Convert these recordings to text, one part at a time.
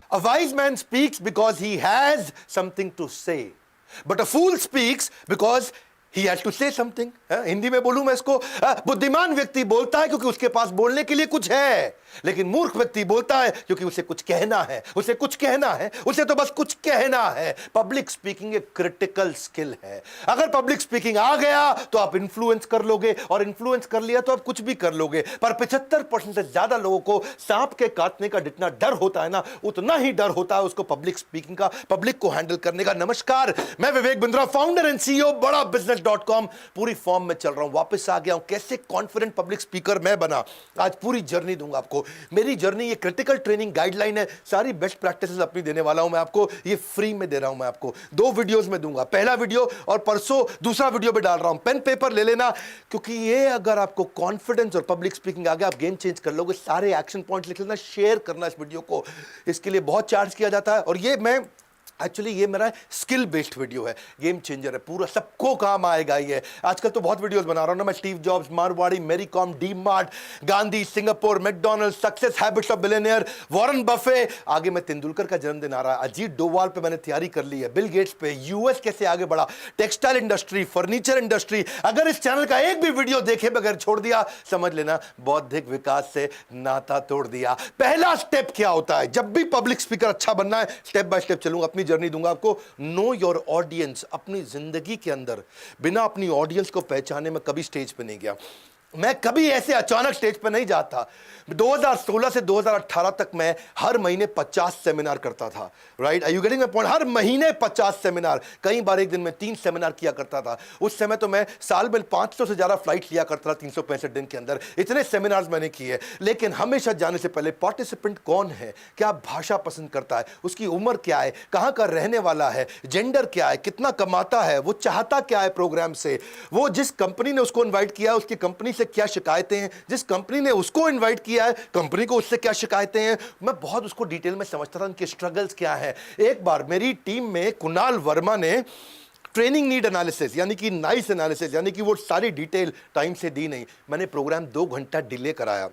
A wise man speaks because he has something to say, but a fool speaks because he has to say something. Hindi में बोलूं मैं इसको, बुद्धिमान व्यक्ति बोलता है क्योंकि उसके पास बोलने के लिए कुछ है, लेकिन मूर्ख व्यक्ति बोलता है क्योंकि उसे कुछ कहना है, उसे कुछ कहना है, उसे तो बस कुछ कहना है। पब्लिक स्पीकिंग एक क्रिटिकल स्किल है। अगर पब्लिक स्पीकिंग आ गया तो आप इन्फ्लुएंस कर लोगे, और इन्फ्लुएंस कर लिया तो आप कुछ भी कर लोगे। पर 75% से ज्यादा लोगों को सांप के काटने का जितना डर होता है ना, उतना ही डर होता है उसको पब्लिक स्पीकिंग का, पब्लिक को हैंडल करने का। नमस्कार, मैं Vivek Bindra, founder and CEO बड़ा बिजनेस.com, पूरी फॉर्म में चल रहा हूं, वापस आ गया हूं। कैसे कॉन्फिडेंट पब्लिक स्पीकर मैं बना, आज पूरी जर्नी दूंगा आपको। मेरी जर्नी, ये क्रिटिकल ट्रेनिंग गाइडलाइन है, सारी बेस्ट प्रैक्टिसेस अपनी देने वाला हूं मैं आपको, ये फ्री में दे रहा हूं मैं आपको। 2 वीडियोस में दूंगा, पहला वीडियो और परसों दूसरा वीडियो में डाल रहा हूं। पेन पेपर ले लेना, क्योंकि ये अगर आपको कॉन्फिडेंस और पब्लिक स्पीकिंग आ गया, आप गेम चेंज कर लोगे। सारे एक्शन पॉइंट्स लिख लेना, शेयर करना इस वीडियो को, इसके लिए बहुत चार्ज किया जाता है। और ये मैं एक्चुअली ये मेरा स्किल बेस्ड वीडियो है, गेम चेंजर है, पूरा सबको काम आएगा ये। आजकल तो बहुत वीडियोस बना रहा हूं ना मैं, Steve Jobs, Marwari, Mary Kom, D Mart, Gandhi, Singapore, McDonald, success habits of billionaire, Warren Buffett, आगे मैं तेंदुलकर का जन्मदिन आ रहा है, अजीत डोवाल पे मैंने तैयारी कर ली है, बिल गेट्स पे, यूएस कैसे आगे बढ़ा, टेक्सटाइल इंडस्ट्री, फर्नीचर इंडस्ट्री। अगर इस चैनल का एक भी वीडियो देखे बगैर छोड़ दिया, समझ लेना बौद्धिक विकास से नाता तोड़ दिया। पहला स्टेप क्या होता है जब भी पब्लिक स्पीकर अच्छा बनना है? स्टेप बाय स्टेप चलूंगा, अपनी जर्नी दूंगा आपको। Know your audience. अपनी जिंदगी के अंदर बिना अपनी ऑडियंस को पहचाने मैं कभी स्टेज पे नहीं गया। मैं कभी ऐसे अचानक स्टेज पे नहीं जाता। 2016 से 2018 तक मैं हर महीने 50 सेमिनार करता था। Right, are you getting my point? हर महीने 50 सेमिनार, कई बार एक दिन में 3 सेमिनार किया करता था। उस समय तो मैं साल में 500 से ज्यादा फ्लाइट लिया करता था 365 दिन के अंदर। इतने सेमिनार्स मैंने किए, लेकिन हमेशा जाने से पहले पार्टिसिपेंट कौन है, क्या भाषा पसंद करता है, उसकी उम्र क्या है, कहां का रहने वाला है, जेंडर क्या है, कितना कमाता है, वो चाहता क्या है प्रोग्राम से, वो जिस कंपनी ने उसको इन्वाइट किया उसकी कंपनी से क्या शिकायतें हैं, जिस कंपनी ने उसको इनवाइट किया है कंपनी को उससे क्या शिकायतें हैं। मैं बहुत उसको डिटेल में समझता था, उनके स्ट्रगल्स क्या हैं। एक बार मेरी टीम में कुणाल वर्मा ने ट्रेनिंग नीड एनालिसिस यानी कि नाइस एनालिसिस यानी कि वो सारी डिटेल टाइम से दी नहीं। मैंने प्रोग्राम 2 घंटा डिले कराया।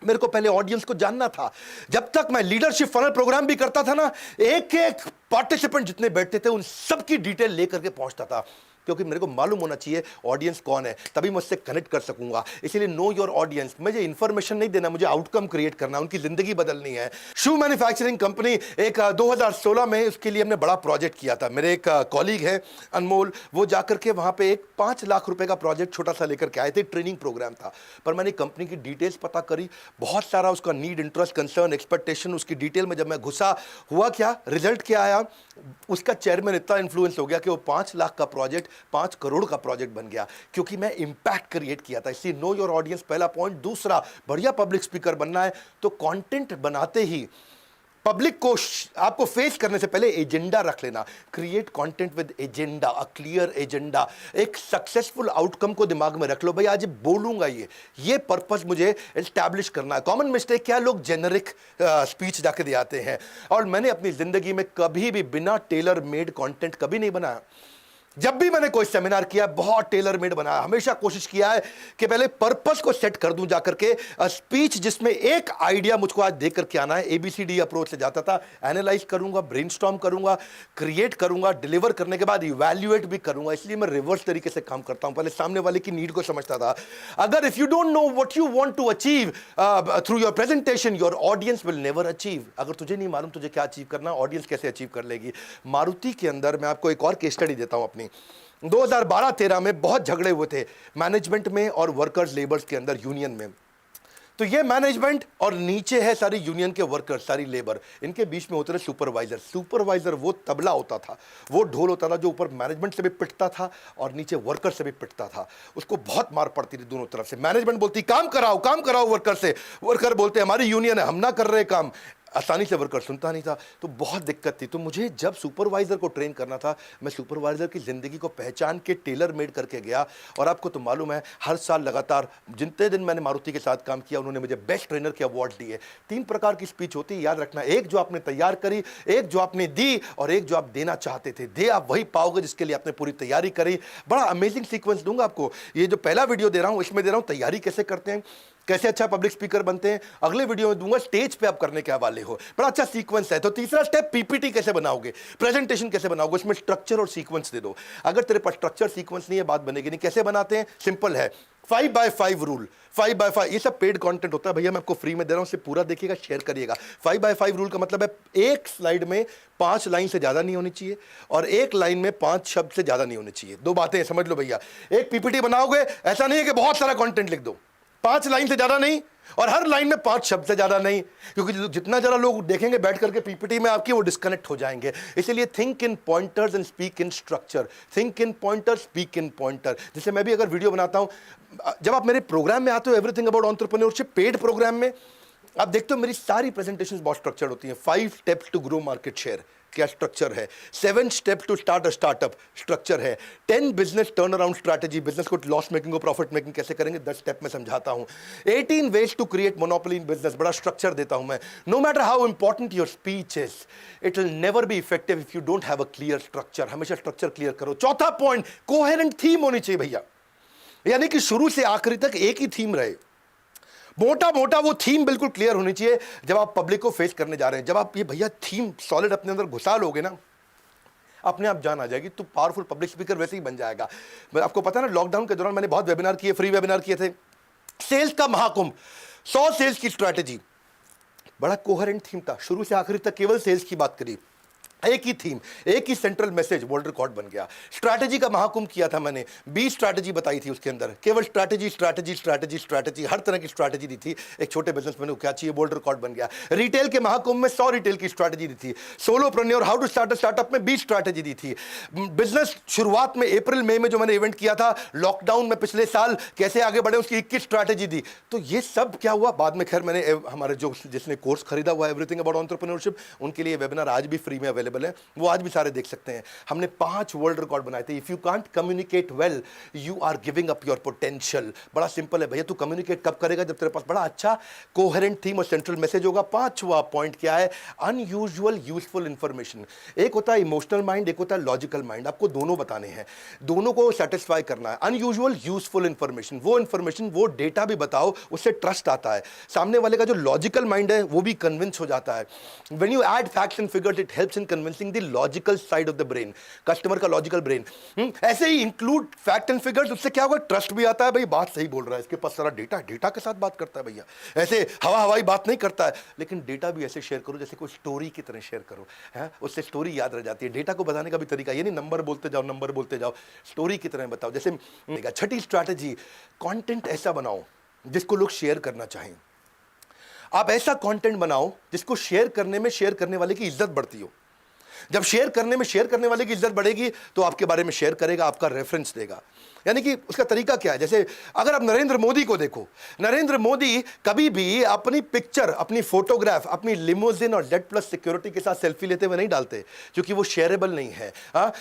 मेरे को पहले ऑडियंस को जानना था। जब तक मैं लीडरशिप फनल प्रोग्राम भी करता था ना, एक एक पार्टिसिपेंट जितने बैठते थे उन सबकी डिटेल लेकर के पहुंचता था, क्योंकि मेरे को मालूम होना चाहिए ऑडियंस कौन है, तभी मैं उससे कनेक्ट कर सकूंगा। इसलिए नो योर ऑडियंस। मुझे इंफॉर्मेशन नहीं देना, मुझे आउटकम क्रिएट करना, उनकी जिंदगी बदलनी है। शू मैन्युफैक्चरिंग कंपनी, एक 2016 में उसके लिए हमने बड़ा प्रोजेक्ट किया था। मेरे एक कॉलीग है अनमोल, वो जाकर के वहां पे एक 5 लाख रुपए का प्रोजेक्ट छोटा सा लेकर के आए थे, ट्रेनिंग प्रोग्राम था। पर मैंने कंपनी की डिटेल्स पता करी, बहुत सारा उसका नीड, इंटरेस्ट, कंसर्न, एक्सपेक्टेशन, उसकी डिटेल में जब मैं घुसा, हुआ क्या, रिजल्ट क्या आया, उसका चेयरमैन इतना इन्फ्लुएंस हो गया कि वो 5 लाख का प्रोजेक्ट 5 करोड़ का प्रोजेक्ट बन गया, क्योंकि मैं इंपैक्ट क्रिएट किया था। इसलिए नो योर ऑडियंस पहला पॉइंट। दूसरा, बढ़िया पब्लिक स्पीकर बनना है तो कंटेंट बनाते ही पब्लिक को आपको फेस करने से पहले एजेंडा रख लेना। Create content with agenda, a clear agenda, एक सक्सेसफुल आउटकम को दिमाग में रख लो। भाई आज बोलूंगा, ये पर्पस मुझे एस्टैब्लिश करना है। कॉमन मिस्टेक क्या, लोग जेनरिक स्पीच जाके दे आते हैं, और मैंने अपनी जिंदगी में कभी भी बिना टेलर मेड कंटेंट कभी नहीं बनाया। जब भी मैंने कोई सेमिनार किया, बहुत टेलर मेड बनाया। हमेशा कोशिश किया है कि पहले पर्पस को सेट कर दूं जाकर के, स्पीच जिसमें एक आइडिया मुझको आज देकर के आना है, ABCD अप्रोच से जाता था। एनालाइज करूंगा, ब्रेनस्टॉर्म करूंगा, क्रिएट करूंगा, डिलीवर करने के बाद इवैल्यूएट भी करूंगा। इसलिए मैं रिवर्स तरीके से काम करता हूं, पहले सामने वाले की नीड को समझता था। अगर if you don't know what you want to achieve through your presentation, your audience will never achieve. अगर तुझे नहीं मालूम तुझे क्या अचीव करना, ऑडियंस कैसे अचीव कर लेगी। मारुति के अंदर मैं आपको एक और केस स्टडी देता हूं अपनी। 2012-13 में बहुत झगड़े हुए थे मैनेजमेंट में और वर्कर्स लेबर्स के अंदर, यूनियन में। तो ये मैनेजमेंट और नीचे है सारी यूनियन के वर्कर्स, सारी लेबर, इनके बीच में होते रहे सुपरवाइजर। सुपरवाइजर वो तबला होता था, वो ढोल होता था जो ऊपर मैनेजमेंट से भी पिटता था और नीचे वर्कर से भी पिटता था। उसको बहुत मार पड़ती थी दोनों तरफ से। मैनेजमेंट बोलती काम कराओ वर्कर से, वर्कर बोलते हमारी यूनियन है, हम ना कर रहे काम। आसानी से वर्कर सुनता नहीं था, तो बहुत दिक्कत थी। तो मुझे जब सुपरवाइजर को ट्रेन करना था, मैं सुपरवाइजर की जिंदगी को पहचान के टेलर मेड करके गया। और आपको तो मालूम है, हर साल लगातार जितने दिन मैंने मारुति के साथ काम किया, उन्होंने मुझे बेस्ट ट्रेनर के अवार्ड दिए। 3 प्रकार की स्पीच होती है, याद रखना। एक जो आपने तैयार करी, एक जो आपने दी, और एक जो आप देना चाहते थे। दे आप वही पाओगे जिसके लिए आपने पूरी तैयारी करी। बड़ा अमेजिंग सीक्वेंस दूंगा आपको। ये जो पहला वीडियो दे रहा हूं, इसमें दे रहा हूं तैयारी कैसे करते हैं, कैसे अच्छा पब्लिक स्पीकर बनते हैं अगले वीडियो में दूंगा, स्टेज पे आप करने के हवाले हो, बड़ा अच्छा सीक्वेंस है। तो तीसरा स्टेप, पीपीटी कैसे बनाओगे, प्रेजेंटेशन कैसे बनाओगे, उसमें स्ट्रक्चर और सीक्वेंस दे दो। अगर तेरे पास स्ट्रक्चर सीक्वेंस नहीं है, बात बनेगी नहीं। कैसे बनाते हैं, सिंपल है, 5x5 रूल। 5x5 ये सब पेड कंटेंट होता है भैया, मैं आपको फ्री में दे रहा हूं, इसे पूरा देखिएगा, शेयर करिएगा। 5x5 रूल का मतलब है एक स्लाइड में 5 लाइन से ज्यादा नहीं होनी चाहिए और एक लाइन में 5 शब्द से ज्यादा नहीं होनी चाहिए। दो बातें समझ लो भैया। एक पीपीटी बनाओगे, ऐसा नहीं है कि बहुत सारा कंटेंट लिख दो, 5 लाइन से ज्यादा नहीं और हर लाइन में 5 शब्द से ज्यादा नहीं, क्योंकि जितना जरा लोग देखेंगे बैठ करके पीपीटी में आपकी, वो डिस्कनेक्ट हो जाएंगे। इसलिए think in pointers and speak in structure. Think in pointer, speak in pointer. जैसे मैं भी अगर वीडियो बनाता हूं, जब आप मेरे प्रोग्राम में आते हो everything about entrepreneurship paid program में, आप देखते हो मेरी सारी प्रेजेंटेशंस बहुत स्ट्रक्चर्ड होती हैं। 5 steps to grow market share, क्या स्ट्रक्चर है। 7 steps to start a startup, structure है। 10 business turnaround strategy, business को लॉस मेकिंग को प्रॉफिट मेकिंग कैसे करेंगे, 10 स्टेप में समझाता हूं। 18 ways to create monopoly in business, बड़ा स्ट्रक्चर देता हूं मैं। No matter how important your speech is, it will never be effective if you don't have a clear structure. हमेशा स्ट्रक्चर क्लियर करो। चौथा पॉइंट, कोहेरेंट थीम होनी चाहिए भैया, यानी कि शुरू से आखिरी तक एक ही थीम रहे, मोटा मोटा वो थीम बिल्कुल क्लियर होनी चाहिए जब आप पब्लिक को फेस करने जा रहे हैं। जब आप ये भैया थीम सॉलिड अपने अंदर घुसा लोगे ना, अपने आप जान आ जाएगी, तो पावरफुल पब्लिक स्पीकर वैसे ही बन जाएगा। आपको पता है ना, लॉकडाउन के दौरान मैंने बहुत वेबिनार किए, फ्री वेबिनार किए थे, सेल्स का महाकुंभ, 100 सेल्स की स्ट्रैटेजी, बड़ा कोहेरेंट थीम था, शुरू से आखिरी तक केवल सेल्स की बात करी, एक ही थीम, एक ही सेंट्रल मैसेज, वर्ल्ड रिकॉर्ड बन गया। स्ट्रैटेजी का महाकुंभ किया था मैंने, 20 स्ट्रैटेजी बताई थी उसके अंदर, केवल स्ट्रैटेजी स्ट्रैटेजी स्ट्रैटेजी स्ट्रैटेजी, हर तरह की स्ट्रैटेजी दी थी। एक छोटे बिजनेसमैन को क्या चाहिए, वर्ल्ड रिकॉर्ड बन गया। रिटेल के महाकुंभ में 100 रिटेल की स्ट्रैटेजी दी थी। Solopreneur, how to start a startup में 20 स्ट्रैटेजी दी थी। बिजनेस शुरुआत में अप्रैल मई में जो मैंने इवेंट किया था, लॉकडाउन में पिछले साल कैसे आगे बढ़े, उसकी 21 स्ट्रैटेजी दी। तो ये सब क्या हुआ बाद में, खैर मैंने हमारे जो जिसने कोर्स खरीदा हुआ एवरीथिंग अबाउट एंटरप्रेन्योरशिप, उनके लिए वेबिनार आज भी फ्री में अवेलेबल है, वो आज भी सारे देख सकते हैं। हमने 5 वर्ल्ड रिकॉर्ड बनाए थे। If you can't communicate well, you are giving up your potential. बड़ा सिंपल है भैया, तू कम्युनिकेट कब करेगा, जब तेरे पास बड़ा अच्छा कोहेरेंट थीम और सेंट्रल मैसेज होगा। 5वां पॉइंट क्या है, अनयूजुअल यूजफुल इंफॉर्मेशन। एक होता है इमोशनल माइंड, एक होता है लॉजिकल माइंड, आपको दोनों बताने हैं, दोनों को सेटिस्फाई करना है। अनयूजुअल यूजफुल इंफॉर्मेशन, वो इंफॉर्मेशन, वो डेटा भी बताओ, उससे ट्रस्ट आता है। सामने वाले का जो लॉजिकल माइंड है वो भी कन्विंस हो जाता है। When you add facts and figures, it helps in convincing the logical side of the brain, customer का लॉजिकल ब्रेन। ऐसे ही इंक्लूड फैक्ट एंड फिगर्स, उससे क्या होगा, ट्रस्ट भी आता है, भाई बात सही बोल रहा है, इसके पास सारा डेटा, डेटा के साथ बात करता है भैया, ऐसे हवाई बात नहीं करता है। लेकिन डेटा भी ऐसे शेयर करो जैसे कोई स्टोरी की तरह शेयर करो, है उससे स्टोरी याद रह जाती है। डेटा को बताने का भी तरीका ये नहीं नंबर बोलते जाओ, नंबर बोलते जाओ, स्टोरी की तरह बताओ। जैसे 6ठी स्ट्रैटेजी, कंटेंट ऐसा बनाओ जिसको लोग शेयर करना चाहें। आप ऐसा कंटेंट बनाओ जिसको शेयर करने में शेयर करने वाले की इज्जत बढ़ती हो। जब शेयर करने में शेयर करने वाले की इज्जत बढ़ेगी तो आपके बारे में शेयर करेगा, आपका रेफरेंस देगा। यानी कि उसका तरीका क्या है, जैसे अगर आप नरेंद्र मोदी को देखो, नरेंद्र मोदी कभी भी अपनी पिक्चर, अपनी फोटोग्राफ, अपनी लिमोजिन और जेड प्लस सिक्योरिटी के साथ सेल्फी लेते हुए नहीं डालते, क्योंकि वो शेयरेबल नहीं है।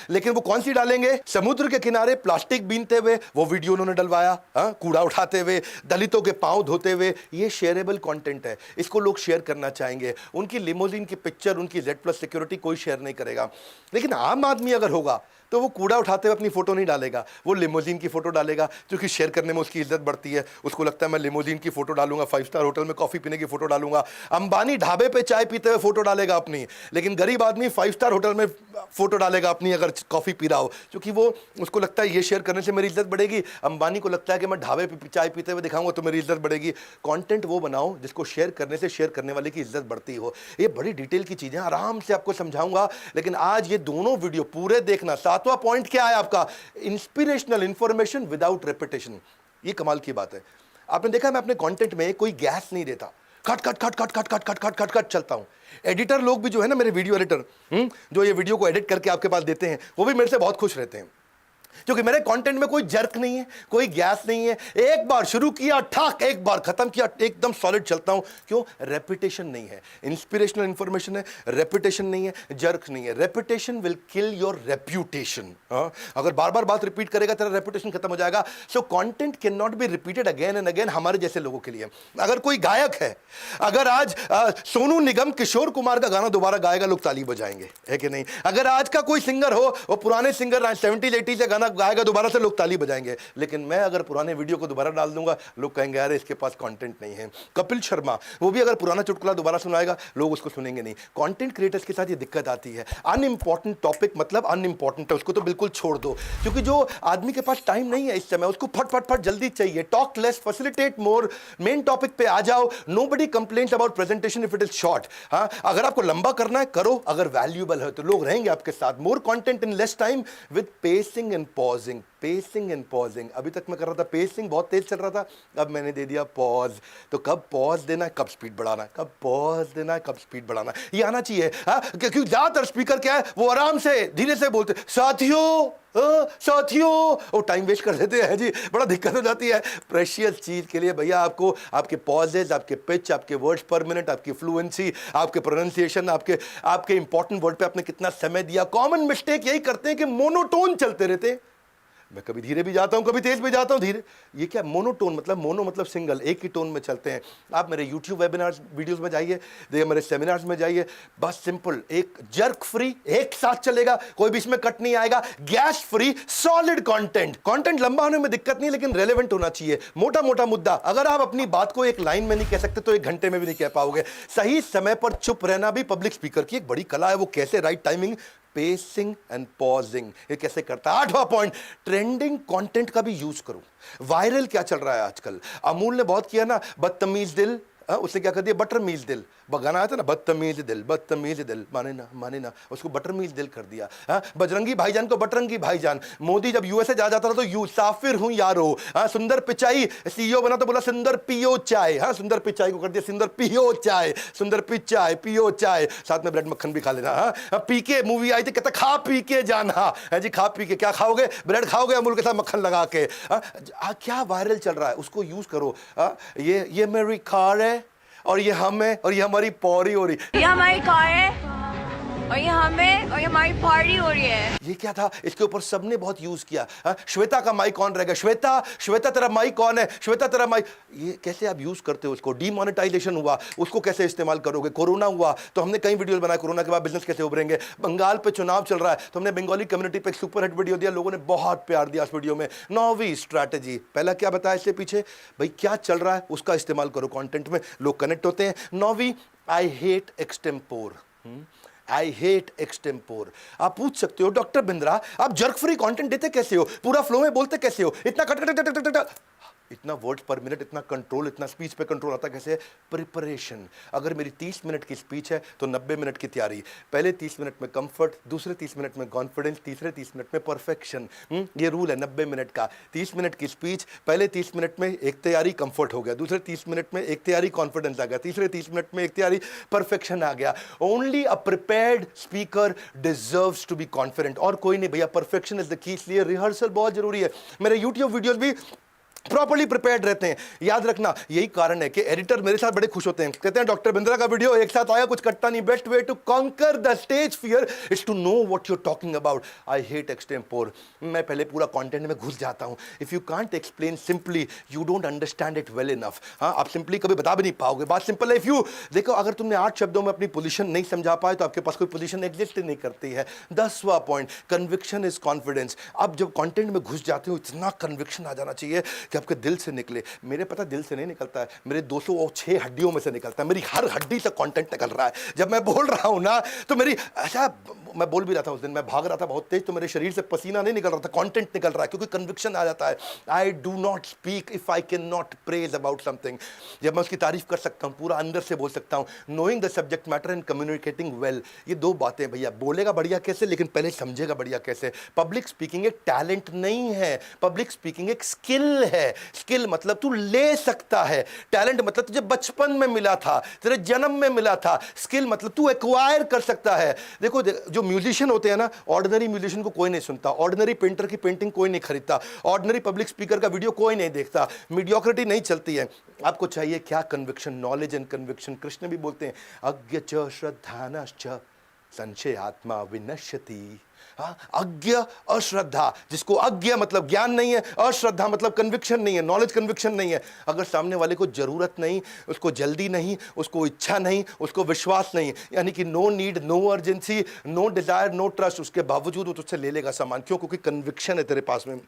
लेकिन वो कौन सी डालेंगे, समुद्र के किनारे प्लास्टिक बीनते हुए वो वीडियो उन्होंने डलवाया, कूड़ा उठाते हुए, दलितों के पांव धोते हुए, ये शेयरेबल कंटेंट है, इसको लोग शेयर करना चाहेंगे। उनकी लिमोजिन की पिक्चर, उनकी जेड प्लस सिक्योरिटी कोई शेयर नहीं करेगा। लेकिन आम आदमी अगर होगा तो वो कूड़ा उठाते हुए अपनी फोटो नहीं डालेगा, वो लिमोजिन की फोटो डालेगा, क्योंकि शेयर करने में उसकी इज्जत बढ़ती है। उसको लगता है मैं लिमोजिन की फोटो डालूंगा, 5 स्टार होटल में कॉफी पीने की फोटो डालूंगा। अंबानी ढाबे पे चाय पीते हुए फोटो डालेगा अपनी, लेकिन गरीब आदमी 5 स्टार होटल में फोटो डालेगा अपनी अगर कॉफी पी रहा हो, क्योंकि वो उसको लगता है ये शेयर करने से मेरी इज्जत बढ़ेगी। अंबानी को लगता है कि मैं ढाबे पे चाय पीते हुए दिखाऊंगा तो मेरी इज्जत बढ़ेगी। कंटेंट वो बनाओ जिसको शेयर करने से शेयर करने वाले की इज्जत बढ़ती हो। ये बड़ी डिटेल की चीजें आराम से आपको समझाऊंगा, लेकिन आज ये दोनों वीडियो पूरे देखना। 7वां पॉइंट क्या है आपका, इंस्पिरेशनल इंफॉर्मेशन विदाउट रेपिटेशन। ये कमाल की बात है। आपने देखा मैं अपने कंटेंट में कोई गैस नहीं देता, cut cut cut cut cut cut cut cut cut cut चलता हूं। एडिटर लोग भी जो है ना, मेरे वीडियो एडिटर जो ये वीडियो को एडिट करके आपके पास देते हैं, वो भी मेरे से बहुत खुश रहते हैं, क्योंकि मेरे कंटेंट में कोई जर्क नहीं है, कोई गैस नहीं है। एक बार शुरू किया ठाक, एक बार खत्म किया, एकदम सॉलिड चलता हूं। क्यों, रेपिटेशन नहीं है। इंस्पिरेशनल इंफॉर्मेशन है, रेपिटेशन नहीं है, जर्क नहीं है। Repetition will kill your reputation. अगर बार बार बात रिपीट करेगा तेरा रेपुटेशन खत्म हो जाएगा। So content can not be repeated again and again, हमारे जैसे लोगों के लिए। अगर कोई गायक है, अगर आज सोनू निगम किशोर कुमार का गाना दोबारा गाएगा, लोग ताली बजाएंगे, है कि नहीं। अगर आज का कोई सिंगर हो, वो पुराने सिंगर 70s 80s का गाना गाएगा दोबारा से लोग ताली बजाएंगे, लेकिन मैं अगर पुराने वीडियो को दोबारा डाल दूंगा लोग कहेंगे अरे इसके पास कंटेंट नहीं है। कपिल शर्मा वो भी अगर पुराना चुटकुला दोबारा सुनाएगा लोग उसको सुनेंगे नहीं। कंटेंट क्रिएटर्स के साथ ये दिक्कत आती है, अनइंपॉर्टेंट टॉपिक मतलब अनइंपॉर्टेंट है उसको तो बिल्कुल छोड़ दो, क्योंकि जो आदमी के पास टाइम नहीं है इस समय उसको फट फट फट जल्दी चाहिए। Talk less, facilitate more, main topic पे आ जाओ। Nobody complains about presentation if it is short. हाँ, अगर आपको लंबा करना है करो, अगर वैल्यूएबल है तो लोग रहेंगे आपके साथ। More content in less time with pacing and pausing. Pacing and pausing, अभी तक मैं कर रहा था पेसिंग, बहुत तेज चल रहा था, अब मैंने दे दिया पॉज। तो कब पॉज देना है, कब स्पीड बढ़ाना है, कब पॉज देना है, कब स्पीड बढ़ाना है, ये आना चाहिए। हाँ, क्योंकि ज्यादातर स्पीकर क्या है वो आराम से धीरे से बोलते साथियों साथियों, वो टाइम वेस्ट कर देते हैं जी, बड़ा दिक्कत हो जाती है। प्रेशियस चीज के लिए भैया आपको आपके पॉजेज, आपके पिच, आपके वर्ड्स पर मिनट, आपकी फ्लुएंसी, आपके प्रोनाउंसिएशन, आपके इंपॉर्टेंट वर्ड पे आपने कितना समय दिया। कॉमन मिस्टेक यही करते हैं कि मोनोटोन चलते रहते हैं। मैं कभी धीरे भी जाता हूं, कभी तेज भी जाता हूं। धीरे, ये क्या मोनोटोन मतलब, मोनो मतलब सिंगल, एक ही टोन में चलते हैं। आप मेरे YouTube वेबिनार्स वीडियोस में जाइए, देखिए मेरे सेमिनार्स में जाइए, बस सिंपल एक जर्क फ्री एक साथ चलेगा, कोई भी इसमें कट नहीं आएगा, gas free solid content. Content लंबा होने में दिक्कत नहीं, लेकिन रेलेवेंट होना चाहिए। मोटा मोटा मुद्दा, अगर आप अपनी बात को एक लाइन में नहीं कह सकते तो एक घंटे में भी नहीं कह पाओगे। सही समय पर चुप रहना भी पब्लिक स्पीकर की एक बड़ी कला है। वो कैसे, right timing, pacing and pausing, ये कैसे करता है। 8वां पॉइंट, ट्रेंडिंग कंटेंट का भी यूज करो। वायरल क्या चल रहा है आजकल, अमूल ने बहुत किया ना, बदतमीज दिल, उसने क्या कर दिया, बटरमीज दिल। गाना आया था ना, बदतमीज दिल, माने ना, उसको बटरमीज दिल कर दिया। बजरंगी भाईजान को बटरंगी भाईजान। मोदी जब यूएसए जा जाता था तो यू साफिर हूं यारो। सुंदर पिचाई सीईओ बना तो बोला सुंदर पियो चाय। सुंदर पिचाई को कर दिया सुंदर पियो चाय, सुंदर पिचाई पियो चाय, साथ में ब्रेड मक्खन भी खा लेना। पीके मूवी आई थी, कहता खा पी के जाना है जी, खा पी के क्या खाओगे, ब्रेड खाओगे अमूल के साथ मक्खन लगा के। क्या वायरल चल रहा है उसको यूज करो। ये मेरी कार है और ये हम है और ये हमारी पौरी हो रही, ये हमारी कार है और ये हमें और ये हमारी पार्टी हो रही है। ये क्या था, इसके ऊपर सबने बहुत यूज किया। श्वेता का माइक ऑन रहेगा, श्वेता तेरा माइक कौन है, श्वेता तेरा माइक। ये कैसे आप यूज करते हो उसको। डीमोनेटाइजेशन हुआ, उसको कैसे इस्तेमाल करोगे। कोरोना हुआ तो हमने कई वीडियो बनाए, कोरोना के बाद बिजनेस कैसे उभरेंगे। बंगाल पे चुनाव चल रहा है तो हमने बंगाली कम्युनिटी पे एक सुपर हिट वीडियो दिया, लोगों ने बहुत प्यार दिया उस वीडियो में। 9वीं स्ट्रैटेजी, पहला क्या बताया इससे पीछे, भाई क्या चल रहा है उसका इस्तेमाल करो कंटेंट में, लोग कनेक्ट होते हैं। 9वीं, I hate extempore. I hate extempore. आप पूछ सकते हो डॉक्टर बिंद्रा आप जर्क फ्री कंटेंट देते कैसे हो, पूरा फ्लो में बोलते कैसे हो, इतना cut cut cut cut cut, इतना वर्ड्स पर मिनट, इतना कंट्रोल, इतना स्पीच पे कंट्रोल आता कैसे। प्रिपरेशन। अगर मेरी 30 मिनट की स्पीच है तो 90 मिनट की तैयारी। पहले 30 मिनट में कंफर्ट, दूसरे 30 मिनट में कॉन्फिडेंस, तीसरे 30 मिनट में परफेक्शन। ये रूल है 90 मिनट का। 30 मिनट की स्पीच, पहले 30 मिनट में एक तैयारी कंफर्ट हो गया, दूसरे 30 मिनट में एक तैयारी कॉन्फिडेंस आ गया, तीसरे 30 मिनट में एक तैयारी परफेक्शन आ गया। Only a prepared speaker deserves to be confident, और कोई नहीं भैया, परफेक्शन इज द की। इसलिए रिहर्सल बहुत जरूरी है। मेरे यूट्यूब वीडियोस भी प्रॉपर्ली प्रिपेयर्ड रहते हैं। याद रखना, यही कारण है कि एडिटर मेरे साथ बड़े खुश होते हैं, कहते हैं डॉक्टर बिंद्रा का वीडियो एक साथ आया, कुछ कटता नहीं। Best way to conquer the stage fear is to know what you are talking about. I hate extempore. मैं पहले पूरा कंटेंट में घुस जाता हूं। If you can't explain simply you don't understand it well enough. आप सिंपली कभी बता भी नहीं पाओगे। बात सिंपल है। इफ यू देखो, अगर तुमने 8 शब्दों में अपनी पोजीशन नहीं समझा पाए तो आपके पास कोई पोजीशन एग्जिस्ट नहीं करती है। 10वां पॉइंट, कन्विक्शन इज कॉन्फिडेंस। आप जब कंटेंट में घुस जाते हो इतना कन्विक्शन आ जाना चाहिए कि आपके दिल से निकले। मेरे पता दिल से नहीं निकलता है, मेरे 206 हड्डियों में से निकलता है। मेरी हर हड्डी से कंटेंट निकल रहा है। जब मैं बोल रहा हूं ना तो मेरी, अच्छा मैं बोल भी रहा था उस दिन, मैं भाग रहा था बहुत तेज, तो मेरे शरीर से पसीना नहीं निकल रहा था, कंटेंट निकल रहा है, क्योंकि कन्विक्शन आ जाता है। I do not speak if I can not praise about something. जब मैं उसकी तारीफ कर सकता हूं, पूरा अंदर से बोल सकता हूं। Knowing the subject matter and communicating well, ये 2 बातें भैया। बोलेगा बढ़िया कैसे, लेकिन पहले समझेगा बढ़िया कैसे। पब्लिक स्पीकिंग एक टैलेंट नहीं है, पब्लिक स्पीकिंग एक स्किल है। स्किल मतलब तू ले सकता है, टैलेंट मतलब तुझे बचपन में मिला था, तेरे जन्म में मिला था। स्किल मतलब तू एक्वायर कर सकता है। देखो जो म्यूजिशियन होते हैं ना, ऑर्डिनरी म्यूजिशियन को कोई नहीं सुनता, ऑर्डिनरी पेंटर की पेंटिंग कोई नहीं खरीदता, ऑर्डिनरी पब्लिक स्पीकर का वीडियो कोई नहीं देखता, मीडियोक्रिटी नहीं चलती है। आपको चाहिए क्या, conviction, knowledge and conviction. Krishna भी बोलते हैं अज्ञ च श्रद्धानश्च संशय आत्मा विनश्यति। हाँ, अज्ञ अश्रद्धा, जिसको अज्ञ मतलब ज्ञान नहीं है, अश्रद्धा मतलब कन्विक्शन नहीं है, नॉलेज कन्विक्शन नहीं है। अगर सामने वाले को जरूरत नहीं, उसको जल्दी नहीं, उसको इच्छा नहीं, उसको विश्वास नहीं, यानी कि no need, no urgency, no desire, no trust, उसके बावजूद वो तुझसे ले लेगा सामान। क्यों? क्योंकि कन्विक्शन है तेरे पास में।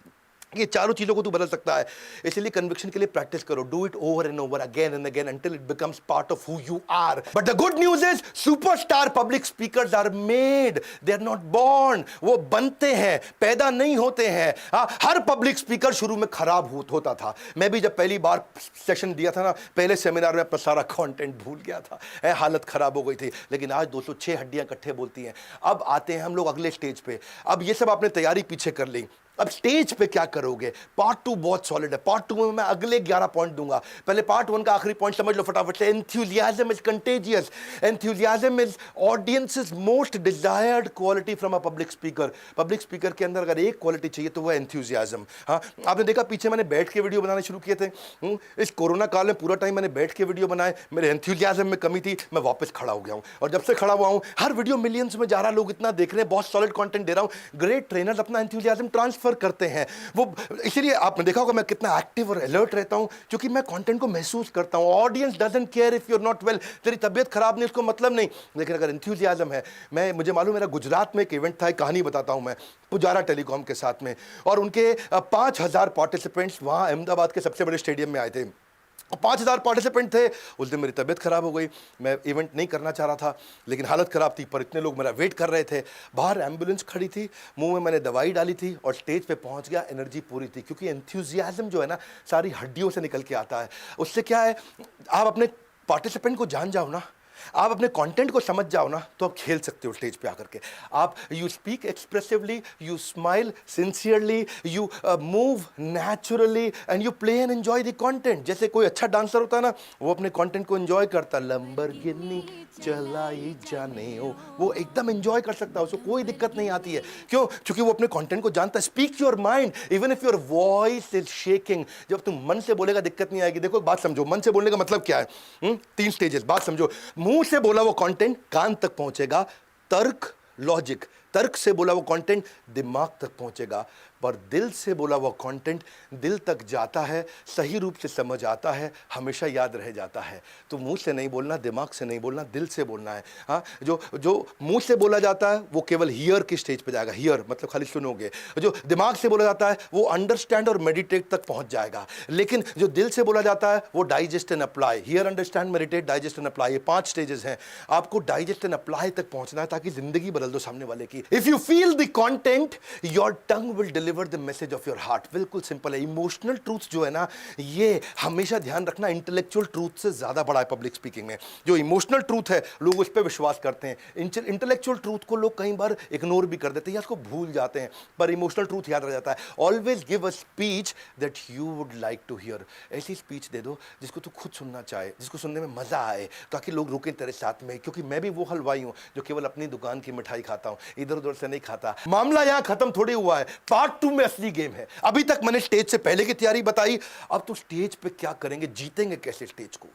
ये चारों चीजों को तू बदल सकता है। इसलिए कन्विक्शन के लिए प्रैक्टिस करो। Do it over and over, again and again, until it becomes part of who you are. But the good news is superstar public speakers are made, they are not born. वो बनते हैं, पैदा नहीं होते हैं। हर public speaker शुरू में खराब होता था। मैं भी जब पहली बार सेशन दिया था ना, पहले सेमिनार में अपना सारा कंटेंट भूल गया था, हालत खराब हो गई थी। लेकिन आज 206 हड्डियां इकट्ठे बोलती हैं। अब आते हैं हम लोग अगले स्टेज पे। अब ये सब आपने तैयारी पीछे कर ली, अब स्टेज पे क्या करोगे? पार्ट 2 बहुत सॉलिड है। पार्ट 2 में मैं अगले 11 पॉइंट दूंगा। पहले पार्ट 1 का आखिरी पॉइंट समझ लो फटाफट से। Enthusiasm is contagious. Enthusiasm is audiences most desired quality from a public speaker. Public speaker के अंदर अगर एक क्वालिटी चाहिए तो वो एंथुसियाज्म। हाँ, आपने देखा पीछे मैंने बैठ के वीडियो बनाने शुरू किए थे। इस कोरोना काल में पूरा टाइम मैंने बैठ के वीडियो बनाए। मेरे एंथुसियाज्म में कमी थी, मैं वापस खड़ा हो गया हूं। और जब से खड़ा हुआ हूं, हर वीडियो मिलियंस में जा रहा, लोग इतना देख रहे हैं, बहुत सॉलिड कंटेंट दे रहा हूं। ग्रेट ट्रेनर्स अपना एंथुसियाज्म ट्रांसफर करते हैं। वो इसीलिए आपने देखा होगा मैं कितना एक्टिव और अलर्ट रहता हूं, क्योंकि मैं कंटेंट को महसूस करता हूं। Audience doesn't care if you are not well. तेरी तबीयत खराब नहीं, उसको मतलब नहीं। लेकिन अगर एंथुसियाज्म है, मुझे मालूम, मेरा गुजरात में एक इवेंट था, एक कहानी बताता हूं मैं, पुजारा टेलीकॉम के साथ में, और उनके 5000 पार्टिसिपेंट्स वहां अहमदाबाद के सबसे बड़े स्टेडियम में आए थे। 5000 पार्टिसिपेंट थे। उस दिन मेरी तबीयत खराब हो गई, मैं इवेंट नहीं करना चाह रहा था, लेकिन हालत खराब थी, पर इतने लोग मेरा वेट कर रहे थे। बाहर एम्बुलेंस खड़ी थी, मुंह में मैंने दवाई डाली थी और स्टेज पे पहुंच गया। एनर्जी पूरी थी, क्योंकि एंथुसियाज्म जो है ना, सारी हड्डियों से निकल के आता है। उससे क्या है, आप अपने पार्टिसिपेंट को जान जाओ ना, आप अपने कंटेंट को समझ जाओ ना, तो आप खेल सकते हो स्टेज पे आकर के। आप you speak expressively, you smile sincerely, you move naturally and you play and enjoy the content. जैसे कोई अच्छा डांसर होता है ना, वो अपने कंटेंट को एंजॉय करता, लंबरगिनी चलाई जाने हो, वो एकदम एंजॉय कर सकता है, उसको कोई दिक्कत नहीं आती है। क्यों? क्योंकि वो अपने कंटेंट को जानता है। Speak your mind even if your voice is shaking. जब तुम मन से बोलेगा दिक्कत नहीं आएगी। देखो बात समझो, मन से बोलने का मतलब क्या है? 3 स्टेजेस, बात समझो। मुंह से बोला वो कंटेंट कान तक पहुंचेगा, तर्क, लॉजिक। तर्क से बोला वो कंटेंट दिमाग तक पहुंचेगा, पर दिल से बोला वो कंटेंट दिल तक जाता है, सही रूप से समझ आता है, हमेशा याद रह जाता है। तो मुंह से नहीं बोलना, दिमाग से नहीं बोलना, दिल से बोलना है। हाँ, जो मुंह से बोला जाता है वो केवल हियर की स्टेज पे जाएगा। हियर मतलब खाली सुनोगे। जो दिमाग से बोला जाता है वो अंडरस्टैंड और मेडिटेट तक पहुंच जाएगा। लेकिन जो दिल से बोला जाता है वो digest and apply. Here, understand, meditate, digest and apply, ये 5 स्टेजेस हैं। आपको डाइजेस्ट एंड अप्लाई तक पहुंचना है, ताकि जिंदगी बदल दो सामने वाले की। If you feel the content, your tongue will deliver the message of your heart. बिल्कुल सिंपल है। इमोशनल ट्रूथ जो है ना, ये हमेशा ध्यान रखना, इंटेलेक्चुअल ट्रूथ से ज्यादा बड़ा है पब्लिक स्पीकिंग में। जो इमोशनल ट्रूथ है, लोग उस पर विश्वास करते हैं। इंटेलेक्चुअल ट्रूथ को लोग कई बार इग्नोर भी कर देते हैं या उसको भूल जाते हैं, पर इमोशनल ट्रूथ याद रह जाता है। Always give a speech that you would like to hear. ऐसी स्पीच दे दो जिसको तू खुद सुनना चाहे, जिसको सुनने में मजा आए, ताकि लोग रुकें तेरे साथ में। क्योंकि मैं भी वो हलवाई हूं जो केवल अपनी दुकान की मिठाई खाता हूं, इधर उधर से नहीं खाता। मामला यहां खत्म थोड़ी हुआ है, पार्ट 2 में असली गेम है। अभी तक मैंने स्टेज से पहले की तैयारी बताई, अब तो स्टेज पे क्या करेंगे, जीतेंगे कैसे स्टेज को,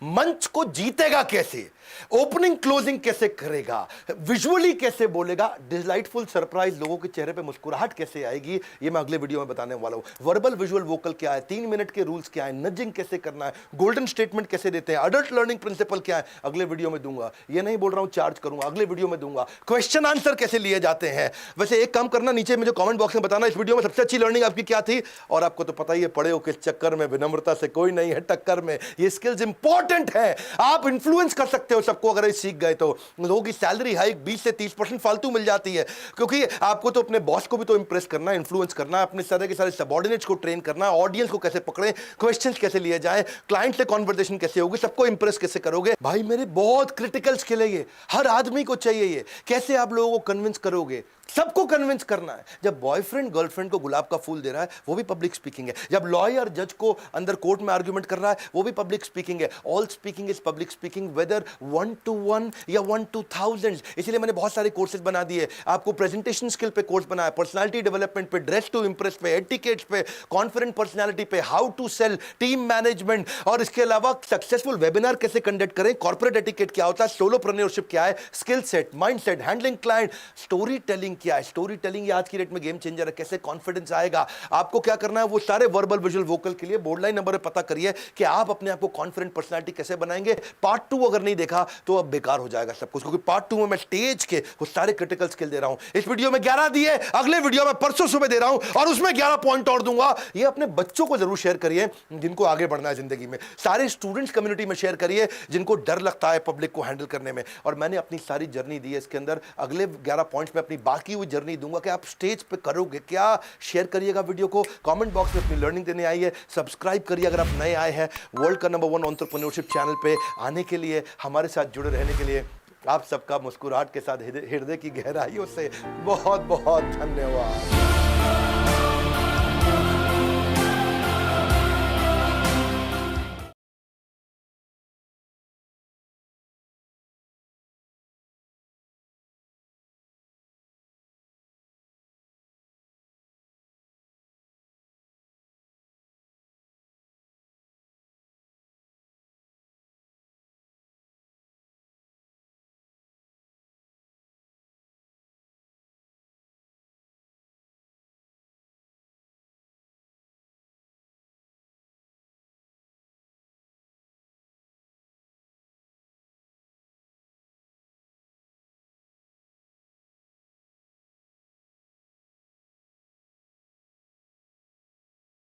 मंच को जीतेगा कैसे, ओपनिंग क्लोजिंग कैसे करेगा, विजुअली कैसे बोलेगा, डिलाइटफुल सरप्राइज, लोगों के चेहरे पे मुस्कुराहट कैसे आएगी, ये मैं अगले वीडियो में बताने वाला हूं। वर्बल विजुअल वोकल क्या है, 3 मिनट के रूल्स क्या है, नजिंग कैसे करना है, गोल्डन स्टेटमेंट कैसे देते हैं, अडल्ट लर्निंग प्रिंसिपल क्या है, अगले वीडियो में दूंगा। ये नहीं बोल रहा हूं चार्ज करूंगा, अगले वीडियो में दूंगा। क्वेश्चन आंसर कैसे लिए जाते हैं। वैसे एक काम करना, नीचे मुझे कमेंट बॉक्स में बताना इस वीडियो में सबसे अच्छी लर्निंग आपकी क्या थी। और आपको तो पता ही है, पढ़े हो किस चक्कर में, विनम्रता से कोई नहीं है टक्कर में। ये स्किल्स इंपॉर्टेंट है, आप इन्फ्लुएंस कर सकते हो सबको अगर ये सीख गए तो। लोगों की सैलरी हाइक 20 से 30% फालतू मिल जाती है, क्योंकि आपको तो अपने बॉस को भी तो इंप्रेस करना है, इन्फ्लुएंस करना है, अपने सारे के सारे सबऑर्डिनेट्स को ट्रेन करना है, ऑडियंस को कैसे पकड़ें, क्वेश्चंस कैसे लिए जाएं, क्लाइंट से कॉन्वर्सेशन कैसे होगी, सबको इंप्रेस कैसे करोगे। भाई मेरे बहुत क्रिटिकल स्किल है ये, हर आदमी को चाहिए ये। कैसे आप लोगों को कन्विंस करोगे, सबको कन्विंस करना है। जब बॉयफ्रेंड गर्लफ्रेंड को गुलाब का फूल दे रहा है वो भी पब्लिक स्पीकिंग है। जब लॉयर जज को अंदर कोर्ट में आर्ग्यूमेंट कर रहा है वो भी पब्लिक स्पीकिंग है। All speaking is public speaking, whether 1 to 1 या 1 to 1000। इसलिए मैंने बहुत सारे कोर्सेज बना दिए आपको। प्रेजेंटेशन स्किल पे कोर्स बनाया, पर्सनालिटी डेवलपमेंट पे, ड्रेस टू इंप्रेस पे, एटिकेट्स पे, कॉन्फिडेंट पर्सनालिटी पे, how to sell, team management, और इसके अलावा सक्सेसफुल वेबिनार कैसे कंडक्ट करें, कॉर्पोरेट एटिकेट क्या होता है, सोलोप्रेन्योरशिप क्या है, skill set, mind set, handling client, story telling क्या है। स्टोरी टेलिंग ये आज की डेट में गेम चेंजर है। कैसे कॉन्फिडेंस आएगा, आपको क्या करना है, वो सारे वर्बल विजुअल वोकल के लिए बोर्डलाइन नंबर पे पता करिए कि आप अपने आप को कॉन्फिडेंट पर्सनालिटी कैसे बनाएंगे। पार्ट 2 अगर नहीं देखा तो अब बेकार हो जाएगा सब कुछ, क्योंकि पार्ट 2 में मैं स्टेज के वो सारे क्रिटिकल स्किल दे रहा हूं। इस वीडियो में 11 दिए, अगले वीडियो में परसों सुबह दे रहा हूं और उसमें 11 पॉइंट और दूंगा। ये अपने बच्चों को जरूर शेयर करिए जिनको आगे बढ़ना है जिंदगी में। सारे स्टूडेंट्स कम्युनिटी में शेयर करिए जिनको डर लगता है पब्लिक को हैंडल करने में। और मैंने अपनी सारी जर्नी दी है इसके अंदर। अगले 11 पॉइंट्स में अपनी बाकी हुई जर्नी दूंगा कि आप स्टेज पे करोगे क्या। शेयर करिएगा वीडियो को, कमेंट बॉक्स में अपनी लर्निंग देने आइए, सब्सक्राइब करिए अगर आप नए आए हैं। वर्ल्ड का नंबर 1 एंटरप्रेन्योरशिप चैनल पे आने के लिए, हमारे साथ जुड़े रहने के लिए आप सबका मुस्कुराहट के साथ हृदय की गहराइयों से बहुत बहुत धन्यवाद।